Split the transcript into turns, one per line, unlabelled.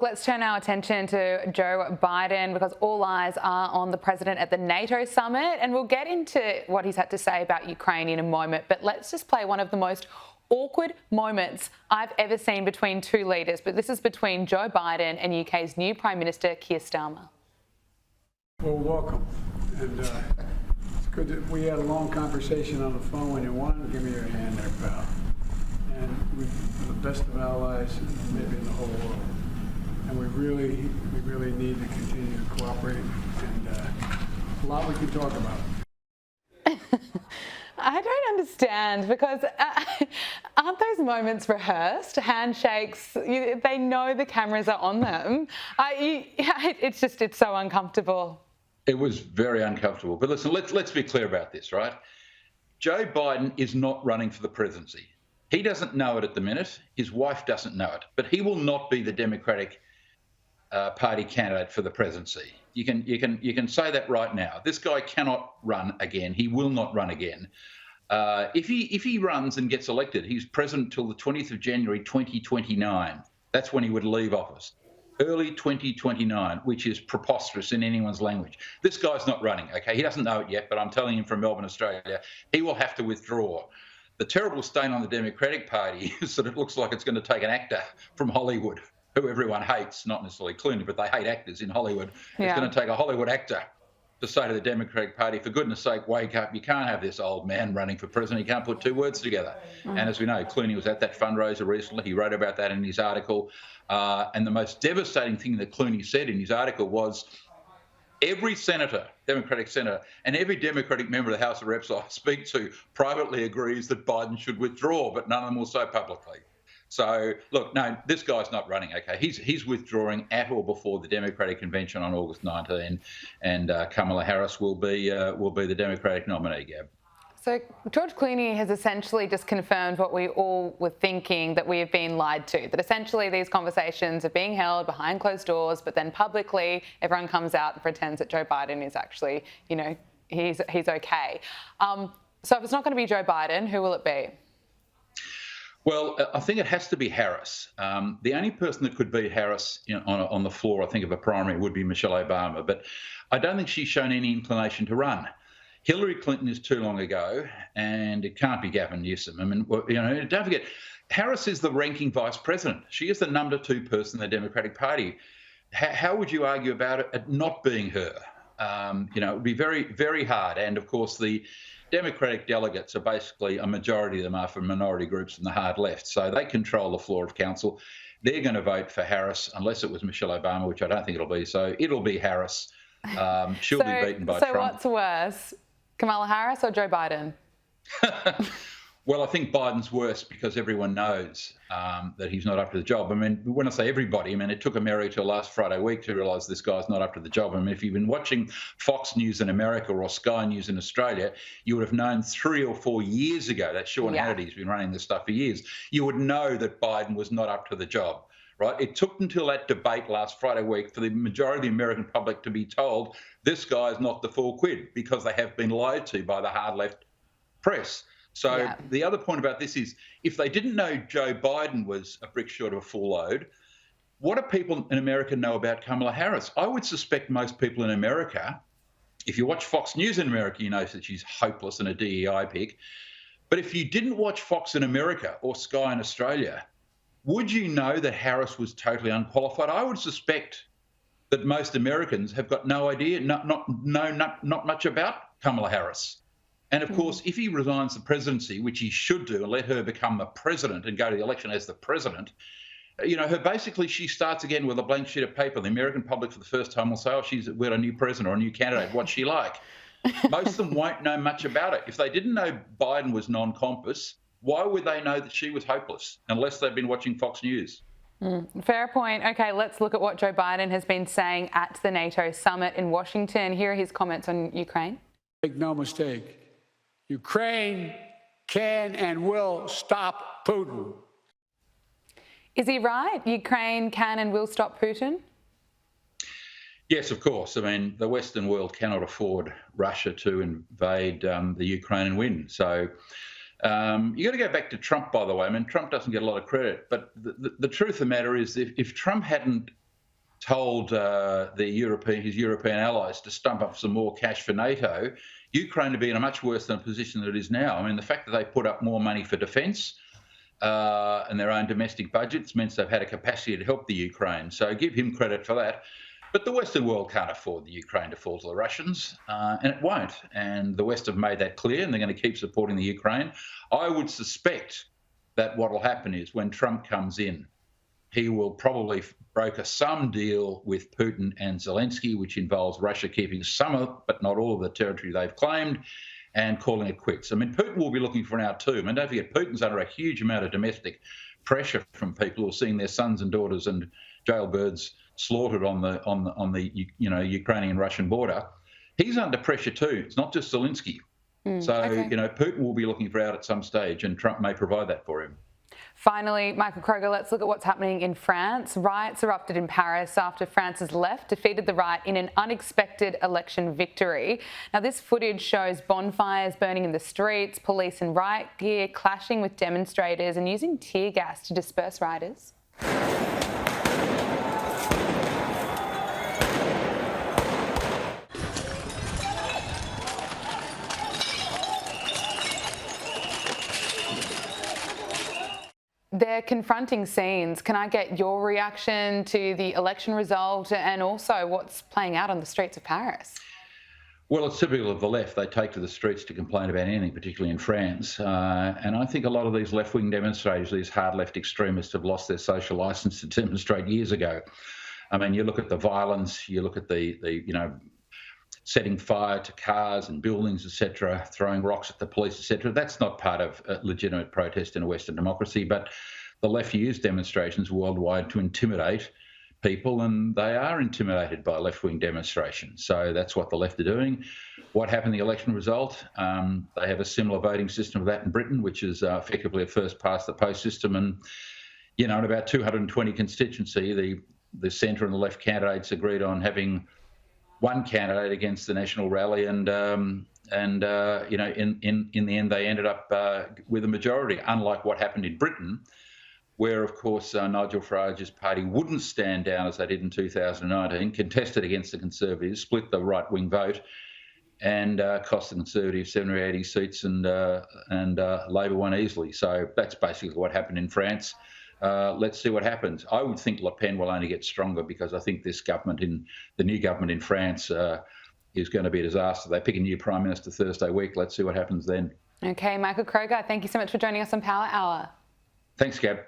Let's turn our attention to Joe Biden because all eyes are on the president at the NATO summit, and we'll get into what he's had to say about Ukraine in a moment. But let's just play one of the most awkward moments I've ever seen between two leaders. But this is between Joe Biden and UK's new Prime Minister, Keir Starmer.
Well, welcome. And it's good that we had a long conversation on the phone. When you want to give me your hand there, pal. And we're the best of allies, maybe in the whole world. And we really need to continue to cooperate, and a lot we can talk about.
I don't understand because aren't those moments rehearsed? Handshakes, they know the cameras are on them. It's so uncomfortable.
It was very uncomfortable. But listen, let's be clear about this, right? Joe Biden is not running for the presidency. He doesn't know it at the minute. His wife doesn't know it. But he will not be the Democratic Party candidate for the presidency. You can say that right now. This guy cannot run again. He will not run again. If he runs and gets elected, he's president till the 20th of January 2029. That's when he would leave office. Early 2029, which is preposterous in anyone's language. This guy's not running, okay? He doesn't know it yet, but I'm telling him from Melbourne, Australia, he will have to withdraw. The terrible stain on the Democratic Party is that it looks like it's going to take an actor from Hollywood, who everyone hates, not necessarily Clooney, but they hate actors in Hollywood. Yeah. It's going to take a Hollywood actor to say to the Democratic Party, for goodness sake, wake up. You can't have this old man running for president. You can't put two words together. And as we know, Clooney was at that fundraiser recently. He wrote about that in his article. And the most devastating thing that Clooney said in his article was every senator, Democratic senator, and every Democratic member of the House of Reps I speak to privately agrees that Biden should withdraw, but none of them will say publicly. So, look, no, this guy's not running, okay? He's withdrawing at or before the Democratic convention on August 19, and Kamala Harris will be the Democratic nominee, Gab.
So George Clooney has essentially just confirmed what we all were thinking, that we have been lied to, that essentially these conversations are being held behind closed doors, but then publicly everyone comes out and pretends that Joe Biden is actually, he's okay. So if it's not going to be Joe Biden, who will it be?
Well, I think it has to be Harris. The only person that could beat Harris on the floor, I think, of a primary would be Michelle Obama. But I don't think she's shown any inclination to run. Hillary Clinton is too long ago, and it can't be Gavin Newsom. I mean, don't forget, Harris is the ranking vice president. She is the number 2 person in the Democratic Party. How would you argue about it not being her? It would be very, very hard. And, of course, the Democratic delegates are basically, a majority of them are from minority groups and the hard left. So they control the floor of council. They're going to vote for Harris, unless it was Michelle Obama, which I don't think it'll be. So it'll be Harris. She'll be beaten by Trump.
So what's worse, Kamala Harris or Joe Biden?
Well, I think Biden's worse because everyone knows that he's not up to the job. I mean, when I say everybody, it took America till last Friday week to realise this guy's not up to the job. I mean, if you've been watching Fox News in America or Sky News in Australia, you would have known 3 or 4 years ago that Sean Hannity's been running this stuff for years. You would know that Biden was not up to the job. Right? It took until that debate last Friday week for the majority of the American public to be told this guy's not the full quid, because they have been lied to by the hard left press. So the other point about this is, if they didn't know Joe Biden was a brick short of a full load, what do people in America know about Kamala Harris? I would suspect most people in America, if you watch Fox News in America, you know that she's hopeless and a DEI pick. But if you didn't watch Fox in America or Sky in Australia, would you know that Harris was totally unqualified? I would suspect that most Americans have got no idea, not much about Kamala Harris. And of course, if he resigns the presidency, which he should do, and let her become the president and go to the election as the president, she starts again with a blank sheet of paper. The American public for the first time will say, oh, we've got a new president or a new candidate. What's she like? Most of them won't know much about it. If they didn't know Biden was non-compos, why would they know that she was hopeless unless they've been watching Fox News?
Fair point. Okay, let's look at what Joe Biden has been saying at the NATO summit in Washington. Here are his comments on Ukraine.
Make no mistake, Ukraine can and will stop Putin.
Is he right? Ukraine can and will stop Putin?
Yes, of course. I mean, the Western world cannot afford Russia to invade the Ukraine and win. So you got to go back to Trump, by the way. I mean, Trump doesn't get a lot of credit, but the truth of the matter is, if Trump hadn't told his European allies to stump up some more cash for NATO, Ukraine would be in a much worse position than it is now. I mean, the fact that they put up more money for defence and their own domestic budgets means they've had a capacity to help the Ukraine. So give him credit for that. But the Western world can't afford the Ukraine to fall to the Russians, and it won't. And the West have made that clear, and they're going to keep supporting the Ukraine. I would suspect that what will happen is when Trump comes in, he will probably broker some deal with Putin and Zelensky, which involves Russia keeping some of, but not all of the territory they've claimed, and calling it quits. I mean, Putin will be looking for an out too. I mean, don't forget, Putin's under a huge amount of domestic pressure from people who are seeing their sons and daughters and jailbirds slaughtered on the Ukrainian-Russian border. He's under pressure too. It's not just Zelensky. Putin will be looking for out at some stage, and Trump may provide that for him.
Finally, Michael Kroger, let's look at what's happening in France. Riots erupted in Paris after France's left defeated the right in an unexpected election victory. Now, this footage shows bonfires burning in the streets, police in riot gear clashing with demonstrators and using tear gas to disperse rioters. They're confronting scenes. Can I get your reaction to the election result and also what's playing out on the streets of Paris?
Well, it's typical of the left. They take to the streets to complain about anything, particularly in France. And I think a lot of these left-wing demonstrators, these hard left extremists, have lost their social license to demonstrate years ago. I mean, you look at the violence, you look at the setting fire to cars and buildings, etc., throwing rocks at the police, etc. That's not part of a legitimate protest in a Western democracy, but the left use demonstrations worldwide to intimidate people, and they are intimidated by left-wing demonstrations. So that's what the left are doing. What happened in the election result? They have a similar voting system to that in Britain, which is effectively a first-past-the-post system. And, in about 220 constituency, the centre and the left candidates agreed on having one candidate against the National Rally, and in the end they ended up with a majority, unlike what happened in Britain, where, of course, Nigel Farage's party wouldn't stand down as they did in 2019, contested against the Conservatives, split the right-wing vote, and cost the Conservatives 70 or 80 seats, and Labor won easily. So that's basically what happened in France. Let's see what happens. I would think Le Pen will only get stronger, because I think the new government in France is going to be a disaster. They pick a new Prime Minister Thursday week. Let's see what happens then.
Okay, Michael Kroger, thank you so much for joining us on Power Hour.
Thanks, Gab.